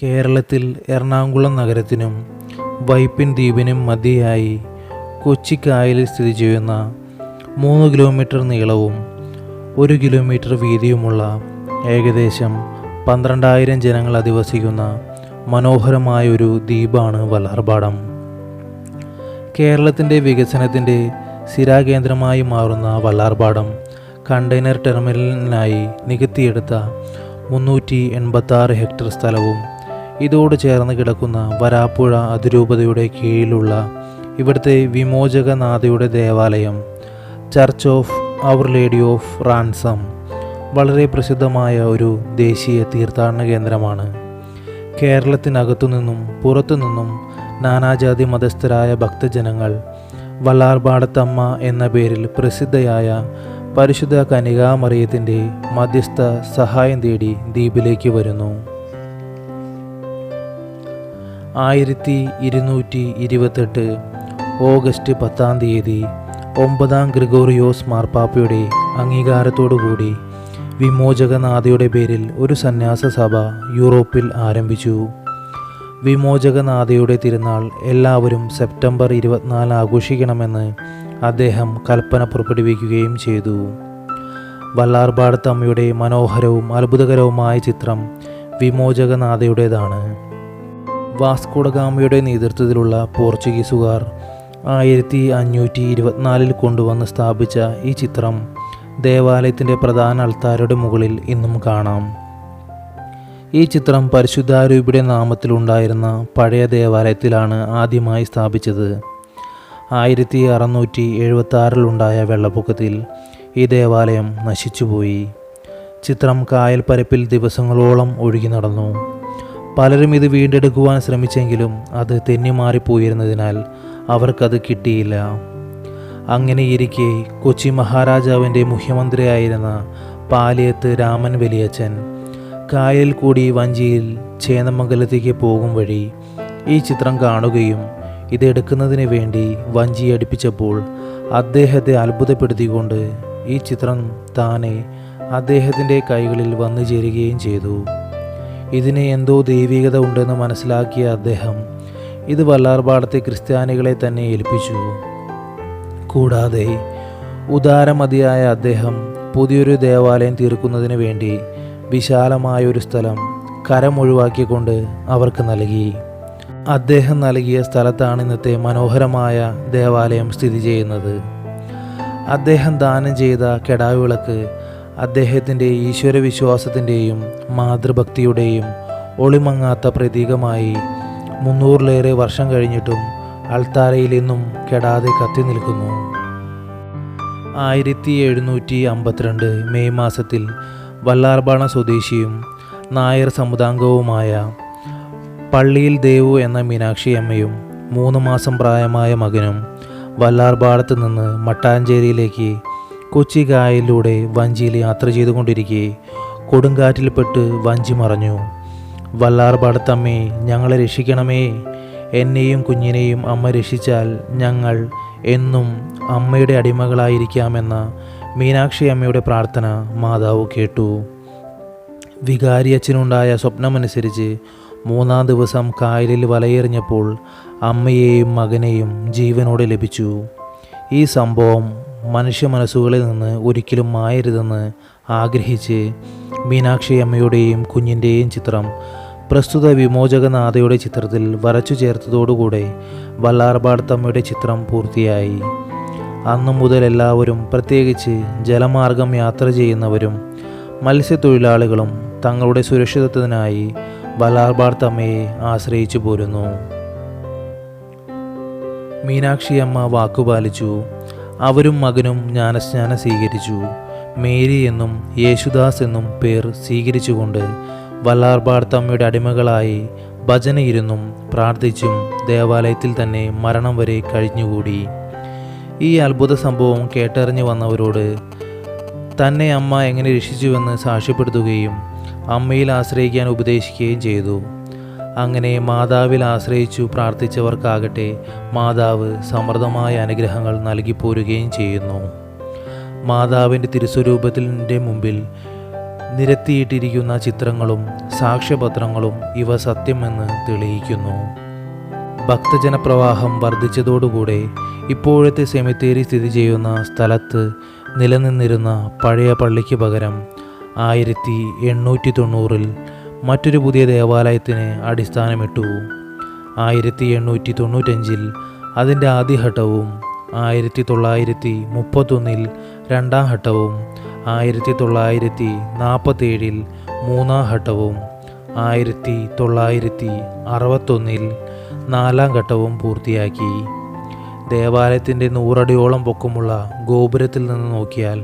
കേരളത്തിൽ എറണാകുളം നഗരത്തിനും വൈപ്പിൻ ദ്വീപിനും മധ്യയായി കൊച്ചി കായലിൽ സ്ഥിതി ചെയ്യുന്ന 3 കിലോമീറ്റർ നീളവും 1 കിലോമീറ്റർ വീതിയുമുള്ള ഏകദേശം 12,000 ജനങ്ങൾ അധിവസിക്കുന്ന മനോഹരമായൊരു ദ്വീപാണ് വല്ലാർപാടം. കേരളത്തിൻ്റെ വികസനത്തിൻ്റെ സ്ഥിരാകേന്ദ്രമായി മാറുന്ന വല്ലാർപാടം കണ്ടെയ്നർ ടെർമിനലിനായി നികത്തിയെടുത്ത 386 ഹെക്ടർ സ്ഥലവും ഇതോട് ചേർന്ന് കിടക്കുന്ന വരാപ്പുഴ അതിരൂപതയുടെ കീഴിലുള്ള ഇവിടുത്തെ വിമോചകനാഥയുടെ ദേവാലയം church of our lady of ransom വളരെ പ്രസിദ്ധമായ ഒരു ദേശീയ തീർത്ഥാടന കേന്ദ്രമാണ്. കേരളത്തിനകത്തുനിന്നും പുറത്തുനിന്നും നാനാജാതി മതസ്ഥരായ ഭക്തജനങ്ങൾ വല്ലാർപാടത്തമ്മ എന്ന പേരിൽ പ്രസിദ്ധയായ പരിശുദ്ധ കന്യകാമറിയത്തിൻ്റെ മധ്യസ്ഥ സഹായം തേടി ദ്വീപിലേക്ക് വരുന്നു. 1228 ഓഗസ്റ്റ് 10 9-ാം ഗ്രിഗോറിയോസ് മാർപ്പാപ്പയുടെ അംഗീകാരത്തോടുകൂടി വിമോചകനാഥയുടെ പേരിൽ ഒരു സന്യാസ സഭ യൂറോപ്പിൽ ആരംഭിച്ചു. വിമോചകനാഥയുടെ തിരുനാൾ എല്ലാവരും സെപ്റ്റംബർ 24 ആഘോഷിക്കണമെന്ന് അദ്ദേഹം കൽപ്പന പുറപ്പെടുവിക്കുകയും ചെയ്തു. വല്ലാർപാടത്തമ്മയുടെ മനോഹരവും അത്ഭുതകരവുമായ ചിത്രം വിമോചകനാഥയുടേതാണ്. വാസ്കോഡഗാമയുടെ നേതൃത്വത്തിലുള്ള പോർച്ചുഗീസുകാർ 1524 കൊണ്ടുവന്ന് സ്ഥാപിച്ച ഈ ചിത്രം ദേവാലയത്തിൻ്റെ പ്രധാന അൾത്താരയുടെ മുകളിൽ ഇന്നും കാണാം. ഈ ചിത്രം പരിശുദ്ധാരൂപിയുടെ നാമത്തിലുണ്ടായിരുന്ന പഴയ ദേവാലയത്തിലാണ് ആദ്യമായി സ്ഥാപിച്ചത്. 1676 വെള്ളപ്പൊക്കത്തിൽ ഈ ദേവാലയം നശിച്ചുപോയി. ചിത്രം കായൽ പരപ്പിൽ ദിവസങ്ങളോളം ഒഴുകി നടന്നു. പലരും ഇത് വീണ്ടെടുക്കുവാൻ ശ്രമിച്ചെങ്കിലും അത് തെന്നിമാറിപ്പോയിരുന്നതിനാൽ അവർക്കത് കിട്ടിയില്ല. അങ്ങനെയിരിക്കെ കൊച്ചി മഹാരാജാവിൻ്റെ മുഖ്യമന്ത്രിയായിരുന്ന പാലിയത്ത് രാമൻ വലിയച്ഛൻ കായലിൽ കൂടി വഞ്ചിയിൽ ചേന്നമംഗലത്തേക്ക് പോകും വഴി ഈ ചിത്രം കാണുകയും ഇതെടുക്കുന്നതിന് വേണ്ടി വഞ്ചി അടുപ്പിച്ചപ്പോൾ അദ്ദേഹത്തെ അത്ഭുതപ്പെടുത്തിക്കൊണ്ട് ഈ ചിത്രം താനെ അദ്ദേഹത്തിൻ്റെ കൈകളിൽ വന്നു ചേരുകയും ചെയ്തു. ഇതിന് എന്തോ ദൈവികത ഉണ്ടെന്ന് മനസ്സിലാക്കിയ അദ്ദേഹം ഇത് വല്ലാർപാടത്തെ ക്രിസ്ത്യാനികളെ തന്നെ ഏൽപ്പിച്ചു. കൂടാതെ ഉദാരമതിയായ അദ്ദേഹം പുതിയൊരു ദേവാലയം തീർക്കുന്നതിന് വേണ്ടി വിശാലമായൊരു സ്ഥലം കരമൊഴിവാക്കിക്കൊണ്ട് അവർക്ക് നൽകി. അദ്ദേഹം നൽകിയ സ്ഥലത്താണ് ഇന്നത്തെ മനോഹരമായ ദേവാലയം സ്ഥിതി ചെയ്യുന്നത്. അദ്ദേഹം ദാനം ചെയ്ത കെടാവിളക്ക് അദ്ദേഹത്തിൻ്റെ ഈശ്വരവിശ്വാസത്തിൻ്റെയും മാതൃഭക്തിയുടെയും ഒളിമങ്ങാത്ത പ്രതീകമായി 300-ലേറെ വർഷം കഴിഞ്ഞിട്ടും അൾത്താരയിൽ ഇന്നും കെടാതെ കത്തി നിൽക്കുന്നു. 1752 മെയ് മാസത്തിൽ വല്ലാർപാടം സ്വദേശിയും നായർ സമുദാംഗവുമായ പള്ളിയിൽ ദേവു എന്ന മീനാക്ഷി അമ്മയും 3 മാസം പ്രായമായ മകനും വല്ലാർപാടത്ത് നിന്ന് മട്ടാഞ്ചേരിയിലേക്ക് കൊച്ചി കായലിലൂടെ വഞ്ചിയിൽ യാത്ര ചെയ്തുകൊണ്ടിരിക്കെ കൊടുങ്കാറ്റിൽപ്പെട്ട് വഞ്ചി മറഞ്ഞു. വല്ലാർപാടത്തമ്മേ, ഞങ്ങളെ രക്ഷിക്കണമേ, എന്നെയും കുഞ്ഞിനെയും അമ്മ രക്ഷിച്ചാൽ ഞങ്ങൾ എന്നും അമ്മയുടെ അടിമകളായിരിക്കാമെന്ന മീനാക്ഷി അമ്മയുടെ പ്രാർത്ഥന മാതാവ് കേട്ടു. വികാരിയച്ഛനുണ്ടായ സ്വപ്നമനുസരിച്ച് 3-ാം ദിവസം കായലിൽ വലയെറിഞ്ഞപ്പോൾ അമ്മയെയും മകനെയും ജീവനോടെ ലഭിച്ചു. ഈ സംഭവം മനുഷ്യ മനസ്സുകളിൽ നിന്ന് ഒരിക്കലും മായരുതെന്ന് ആഗ്രഹിച്ച് മീനാക്ഷി അമ്മയുടെയും കുഞ്ഞിൻ്റെയും ചിത്രം പ്രസ്തുത വിമോചകനാഥയുടെ ചിത്രത്തിൽ വരച്ചു ചേർത്തതോടുകൂടെ വല്ലാർപാടത്തമ്മയുടെ ചിത്രം പൂർത്തിയായി. അന്നു മുതൽ എല്ലാവരും, പ്രത്യേകിച്ച് ജലമാർഗം യാത്ര ചെയ്യുന്നവരും മത്സ്യത്തൊഴിലാളികളും തങ്ങളുടെ സുരക്ഷിതത്വത്തിനായി വല്ലാർപാടത്തമ്മയെ ആശ്രയിച്ചു പോരുന്നു. മീനാക്ഷി അമ്മ വാക്കുപാലിച്ചു. അവരും മകനും ജ്ഞാനസ്നാനം സ്വീകരിച്ചു. മേരി എന്നും യേശുദാസ് എന്നും പേർ സ്വീകരിച്ചുകൊണ്ട് വല്ലാർപാടത്തമ്മയുടെ അടിമകളായി ഭജനയിരുന്നും പ്രാർത്ഥിച്ചും ദേവാലയത്തിൽ തന്നെ മരണം വരെ കഴിഞ്ഞുകൂടി. ഈ അത്ഭുത സംഭവം കേട്ടറിഞ്ഞു വന്നവരോട് തന്നെ അമ്മ എങ്ങനെ രക്ഷിച്ചുവെന്ന് സാക്ഷ്യപ്പെടുത്തുകയും അമ്മയിൽ ആശ്രയിക്കാൻ ഉപദേശിക്കുകയും ചെയ്തു. അങ്ങനെ മാതാവിൽ ആശ്രയിച്ചു പ്രാർത്ഥിച്ചവർക്കാകട്ടെ മാതാവ് സമൃദ്ധമായ അനുഗ്രഹങ്ങൾ നൽകിപ്പോരുകയും ചെയ്യുന്നു. മാതാവിൻ്റെ തിരുസ്വരൂപത്തിൻ്റെ മുമ്പിൽ നിരത്തിയിട്ടിരിക്കുന്ന ചിത്രങ്ങളും സാക്ഷ്യപത്രങ്ങളും ഇവ സത്യമെന്ന് തെളിയിക്കുന്നു. ഭക്തജനപ്രവാഹം വർദ്ധിച്ചതോടുകൂടെ ഇപ്പോഴത്തെ സെമിത്തേരി സ്ഥിതി ചെയ്യുന്ന സ്ഥലത്ത് നിലനിന്നിരുന്ന പഴയ പള്ളിക്ക് പകരം 1890 മറ്റൊരു പുതിയ ദേവാലയത്തിന് അടിസ്ഥാനമിട്ടു. 1895 അതിൻ്റെ ആദ്യഘട്ടവും 1931 രണ്ടാം ഘട്ടവും 1947 മൂന്നാം ഘട്ടവും 1961 നാലാം ഘട്ടവും പൂർത്തിയാക്കി. ദേവാലയത്തിൻ്റെ 100 അടിയോളം പൊക്കമുള്ള ഗോപുരത്തിൽ നിന്ന് നോക്കിയാൽ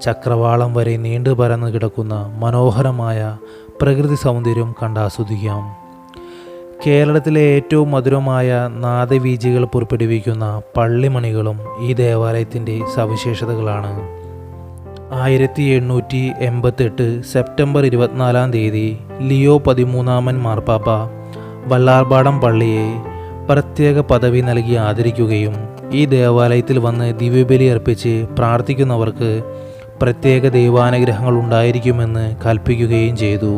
ചക്രവാളം വരെ നീണ്ടു പരന്നു കിടക്കുന്ന മനോഹരമായ പ്രകൃതി സൗന്ദര്യം കണ്ടാസ്വദിക്കാം. കേരളത്തിലെ ഏറ്റവും മധുരമായ നാദവീചികൾ പുറപ്പെടുവിക്കുന്ന പള്ളിമണികളും ഈ ദേവാലയത്തിൻ്റെ സവിശേഷതകളാണ്. 1888 സെപ്റ്റംബർ 24 ലിയോ 13 മാർപ്പാപ്പ വല്ലാർപാടം പള്ളിയെ പ്രത്യേക പദവി നൽകി ആദരിക്കുകയും ഈ ദേവാലയത്തിൽ വന്ന് ദിവ്യബലി അർപ്പിച്ച് പ്രാർത്ഥിക്കുന്നവർക്ക് പ്രത്യേക ദൈവാനുഗ്രഹങ്ങൾ ഉണ്ടായിരിക്കുമെന്ന് കൽപ്പിക്കുകയും ചെയ്തു.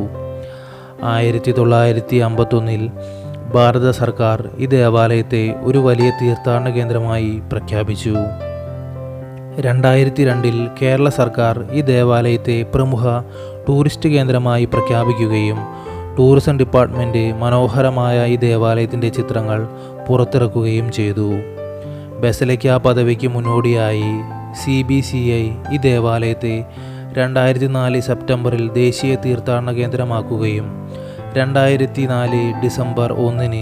1951 ഭാരത സർക്കാർ ഈ ദേവാലയത്തെ ഒരു വലിയ തീർത്ഥാടന കേന്ദ്രമായി പ്രഖ്യാപിച്ചു. 2002 കേരള സർക്കാർ ഈ ദേവാലയത്തെ പ്രമുഖ ടൂറിസ്റ്റ് കേന്ദ്രമായി പ്രഖ്യാപിക്കുകയും ടൂറിസം ഡിപ്പാർട്ട്മെൻറ്റ് മനോഹരമായ ഈ ദേവാലയത്തിൻ്റെ ചിത്രങ്ങൾ പുറത്തിറക്കുകയും ചെയ്തു. ബസലിക്ക പദവിക്ക് മുന്നോടിയായി CBCI ഈ ദേവാലയത്തെ 2004 സെപ്റ്റംബറിൽ ദേശീയ തീർത്ഥാടന കേന്ദ്രമാക്കുകയും 2004 ഡിസംബർ 1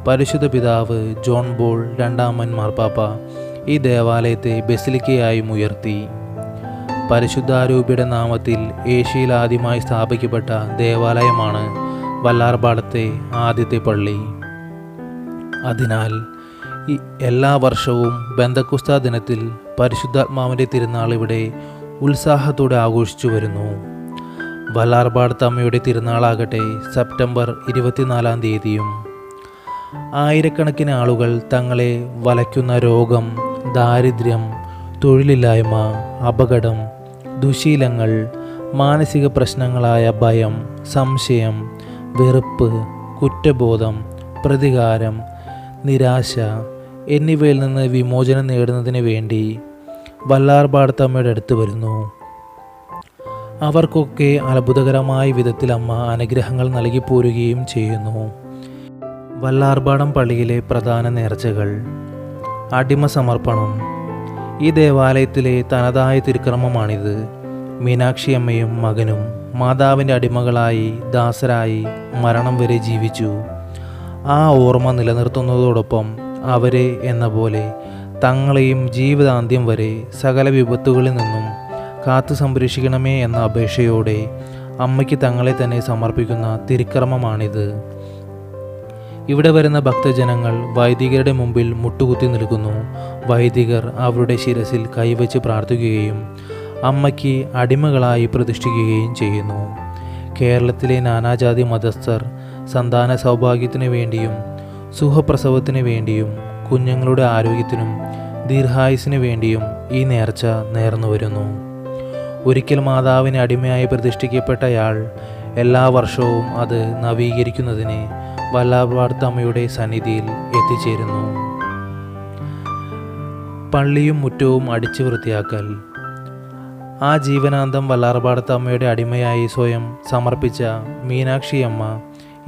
പരിശുദ്ധ പിതാവ് ജോൺ ബോൾ രണ്ടാമൻ മാർപ്പാപ്പ ഈ ദേവാലയത്തെ ബസിലിക്കയായും ഉയർത്തി. പരിശുദ്ധാരൂപിയുടെ നാമത്തിൽ ഏഷ്യയിൽ ആദ്യമായി സ്ഥാപിക്കപ്പെട്ട ദേവാലയമാണ് വല്ലാർപാടത്തെ ആദ്യത്തെ പള്ളി. അതിനാൽ എല്ലാ വർഷവും ബെന്തക്കുസ്ത ദിനത്തിൽ പരിശുദ്ധാത്മാവിൻ്റെ തിരുനാൾ ഇവിടെ ഉത്സാഹത്തോടെ ആഘോഷിച്ചു വരുന്നു. വല്ലാർപാടത്തമ്മയുടെ തിരുനാളാകട്ടെ സെപ്റ്റംബർ 24 ആയിരക്കണക്കിന് ആളുകൾ തങ്ങളെ വലയ്ക്കുന്ന രോഗം, ദാരിദ്ര്യം, തൊഴിലില്ലായ്മ, അപകടം, ദുശീലങ്ങൾ, മാനസിക പ്രശ്നങ്ങളായ ഭയം, സംശയം, വെറുപ്പ്, കുറ്റബോധം, പ്രതികാരം, നിരാശ എന്നിവയിൽ നിന്ന് വിമോചനം നേടുന്നതിന് വേണ്ടി വല്ലാർപാടത്തമ്മയുടെ അടുത്ത് വരുന്നു. അവർക്കൊക്കെ അത്ഭുതകരമായ വിധത്തിൽ അമ്മ അനുഗ്രഹങ്ങൾ നൽകി പോരുകയും ചെയ്യുന്നു. വല്ലാർപാടം പള്ളിയിലെ പ്രധാന നേർച്ചകൾ: അടിമ സമർപ്പണം. ഈ ദേവാലയത്തിലെ തനതായ തിരുക്രമമാണിത്. മീനാക്ഷിയമ്മയും മകനും മാതാവിൻ്റെ അടിമകളായി ദാസരായി മരണം വരെ ജീവിച്ചു. ആ ഓർമ്മ നിലനിർത്തുന്നതോടൊപ്പം അവരെ എന്ന പോലെ തങ്ങളെയും ജീവിതാന്ത്യം വരെ സകല വിപത്തുകളിൽ നിന്നും കാത്തു സംരക്ഷിക്കണമേ എന്ന അപേക്ഷയോടെ അമ്മയ്ക്ക് തങ്ങളെ തന്നെ സമർപ്പിക്കുന്ന തിരുക്രമമാണിത്. ഇവിടെ വരുന്ന ഭക്തജനങ്ങൾ വൈദികരുടെ മുമ്പിൽ മുട്ടുകുത്തി നിൽക്കുന്നു. വൈദികർ അവരുടെ ശിരസിൽ കൈവച്ച് പ്രാർത്ഥിക്കുകയും അമ്മയ്ക്ക് അടിമകളായി പ്രതിഷ്ഠിക്കുകയും ചെയ്യുന്നു. കേരളത്തിലെ നാനാജാതി മതസ്ഥർ സന്താന സൗഭാഗ്യത്തിനു വേണ്ടിയും സുഖപ്രസവത്തിനു വേണ്ടിയും കുഞ്ഞുങ്ങളുടെ ആരോഗ്യത്തിനും ദീർഘായുസിനു വേണ്ടിയും ഈ നേർച്ച നേർന്നു വരുന്നു. ഒരിക്കൽ മാതാവിന് അടിമയായി പ്രതിഷ്ഠിക്കപ്പെട്ടയാൾ എല്ലാ വർഷവും അത് നവീകരിക്കുന്നതിന് വല്ലാർപാടത്തമ്മയുടെ സന്നിധിയിൽ എത്തിച്ചേരുന്നു. പള്ളിയും മുറ്റവും അടിച്ചു വൃത്തിയാക്കൽ. ആ ജീവനാന്തം വല്ലാർപാടത്തമ്മയുടെ അടിമയായി സ്വയം സമർപ്പിച്ച മീനാക്ഷിയമ്മ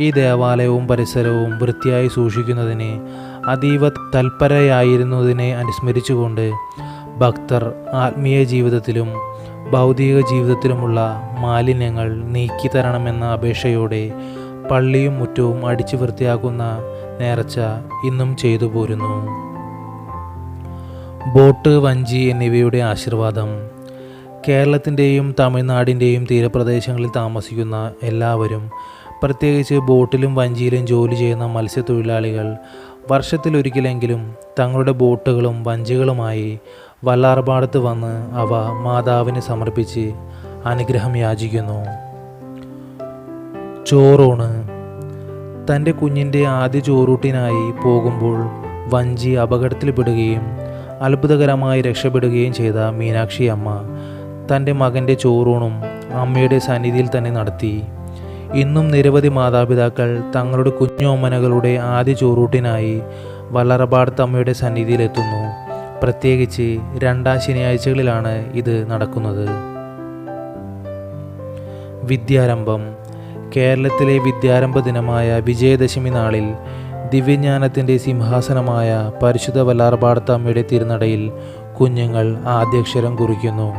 ഈ ദേവാലയവും പരിസരവും വൃത്തിയായി സൂക്ഷിക്കുന്നതിന് അതീവ തൽപരയായിരുന്നതിനെ അനുസ്മരിച്ചുകൊണ്ട് ഭക്തർ ആത്മീയ ജീവിതത്തിലും ഭൗതിക ജീവിതത്തിലുമുള്ള മാലിന്യങ്ങൾ നീക്കി തരണമെന്ന അപേക്ഷയോടെ പള്ളിയും മുറ്റവും അടിച്ചു വൃത്തിയാക്കുന്ന നേർച്ച ഇന്നും ചെയ്തു പോരുന്നു. ബോട്ട്, വഞ്ചി എന്നിവയുടെ ആശീർവാദം. കേരളത്തിൻ്റെയും തമിഴ്നാടിൻ്റെയും തീരപ്രദേശങ്ങളിൽ താമസിക്കുന്ന എല്ലാവരും, പ്രത്യേകിച്ച് ബോട്ടിലും വഞ്ചിയിലും ജോലി ചെയ്യുന്ന മത്സ്യത്തൊഴിലാളികൾ വർഷത്തിലൊരിക്കലെങ്കിലും തങ്ങളുടെ ബോട്ടുകളും വഞ്ചികളുമായി വല്ലാർപാടത്ത് വന്ന് അവ മാതാവിന് സമർപ്പിച്ച് അനുഗ്രഹം യാചിക്കുന്നു. ചോറൂണ്. തൻ്റെ കുഞ്ഞിൻ്റെ ആദ്യ ചോറൂട്ടിനായി പോകുമ്പോൾ വഞ്ചി അപകടത്തിൽപ്പെടുകയും അത്ഭുതകരമായി രക്ഷപ്പെടുകയും ചെയ്ത മീനാക്ഷി അമ്മ തൻ്റെ മകൻ്റെ ചോറൂണും അമ്മയുടെ സന്നിധിയിൽ തന്നെ നടത്തി. ഇന്നും നിരവധി മാതാപിതാക്കൾ തങ്ങളുടെ കുഞ്ഞോമനകളുടെ ആദ്യ ചോറൂട്ടിനായി വല്ലറപാടത്തമ്മയുടെ സന്നിധിയിലെത്തുന്നു. പ്രത്യേകിച്ച് രണ്ടാം ശനിയാഴ്ചകളിലാണ് ഇത് നടക്കുന്നത്. വിദ്യാരംഭം. കേരളത്തിലെ വിദ്യാരംഭ ദിനമായ വിജയദശമി നാളിൽ ദിവ്യജ്ഞാനത്തിൻ്റെ സിംഹാസനമായ പരിശുദ്ധ വല്ലാർപാടത്തമ്മയുടെ തിരുനടയിൽ കുഞ്ഞുങ്ങൾ ആദ്യാക്ഷരം കുറിക്കുന്നു.